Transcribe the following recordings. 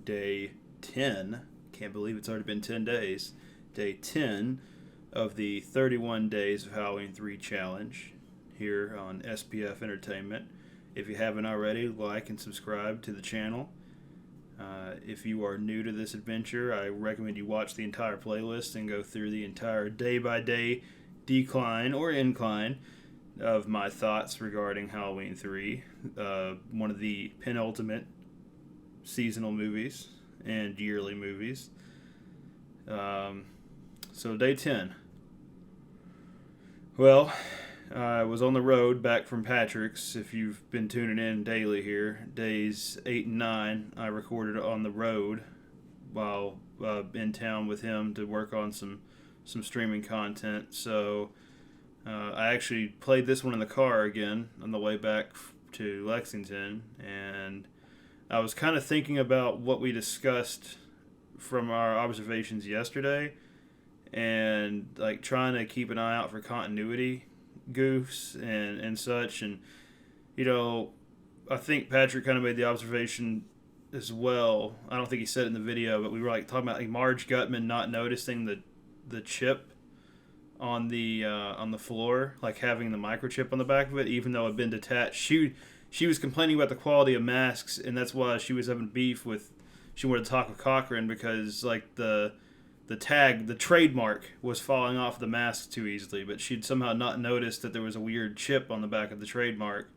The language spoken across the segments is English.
day 10. Can't believe it's already been 10 days. Day 10 of the 31 Days of Halloween 3 challenge here on SPF Entertainment. If you haven't already, like and subscribe to the channel. If you are new to this adventure, I recommend you watch the entire playlist and go through the entire day-by-day decline or incline of my thoughts regarding Halloween 3, one of the penultimate seasonal movies and yearly movies. So day 10. Well, I was on the road back from Patrick's. If you've been tuning in daily here, days 8 and 9, I recorded on the road while in town with him to work on some streaming content. So I actually played this one in the car again on the way back to Lexington, and I was kind of thinking about what we discussed from our observations yesterday, and like trying to keep an eye out for continuity goofs and such. And I think Patrick kind of made the observation as well. I don't think he said it in the video, but we were like talking about like Marge Gutman not noticing the chip on the floor, like having the microchip on the back of it, even though it had been detached. She was complaining about the quality of masks, and that's why she was having beef with. She wanted to talk with Cochran because like the tag, the trademark, was falling off the mask too easily, but she'd somehow not noticed that there was a weird chip on the back of the trademark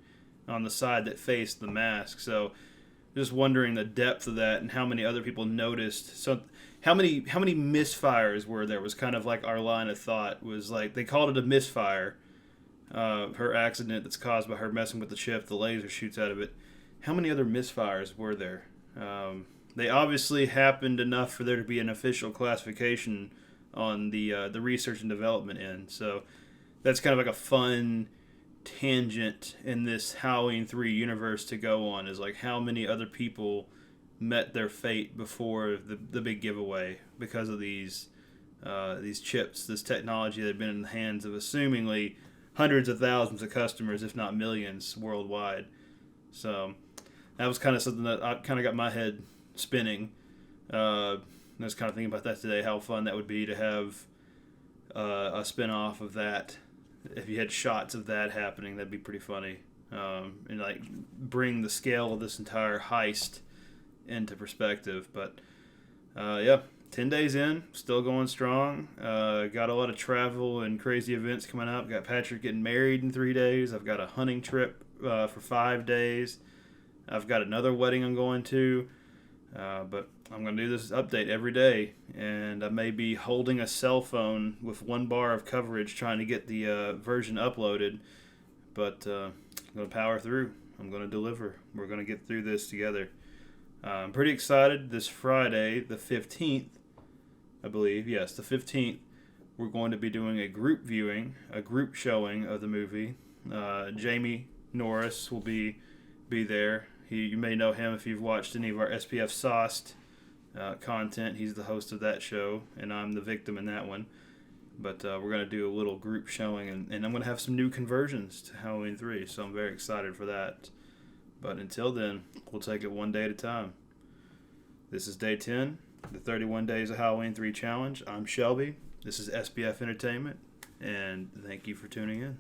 on the side that faced the mask. So just wondering the depth of that and how many other people noticed. So how many misfires were there was kind of like our line of thought. Was like they called it a misfire, her accident that's caused by her messing with the chip, the laser shoots out of it. How many other misfires were there? They obviously happened enough for there to be an official classification on the research and development end. So that's kind of like a fun tangent in this Halloween 3 universe to go on, is like how many other people met their fate before the big giveaway because of these chips, this technology that had been in the hands of assumingly hundreds of thousands of customers, if not millions, worldwide. So that was kind of something that I kind of got my head spinning. I was kind of thinking about that today, how fun that would be to have a spin-off of that. If you had shots of that happening, that'd be pretty funny. And like bring the scale of this entire heist into perspective. But 10 days in, still going strong. Got a lot of travel and crazy events coming up. Got Patrick getting married in 3 days. I've got a hunting trip for 5 days. I've got another wedding I'm going to. But I'm going to do this update every day, and I may be holding a cell phone with 1 bar of coverage trying to get the version uploaded, but I'm going to power through. I'm going to deliver. We're going to get through this together. I'm pretty excited. This Friday, the 15th, I believe, yes, the 15th, we're going to be doing a group viewing, a group showing of the movie. Jamie Norris will be there. You may know him if you've watched any of our SPF Sauced content. He's the host of that show, and I'm the victim in that one. But we're going to do a little group showing, and I'm going to have some new conversions to Halloween 3, so I'm very excited for that. But until then, we'll take it one day at a time. This is day 10, the 31 Days of Halloween 3 challenge. I'm Shelby. This is SPF Entertainment, and thank you for tuning in.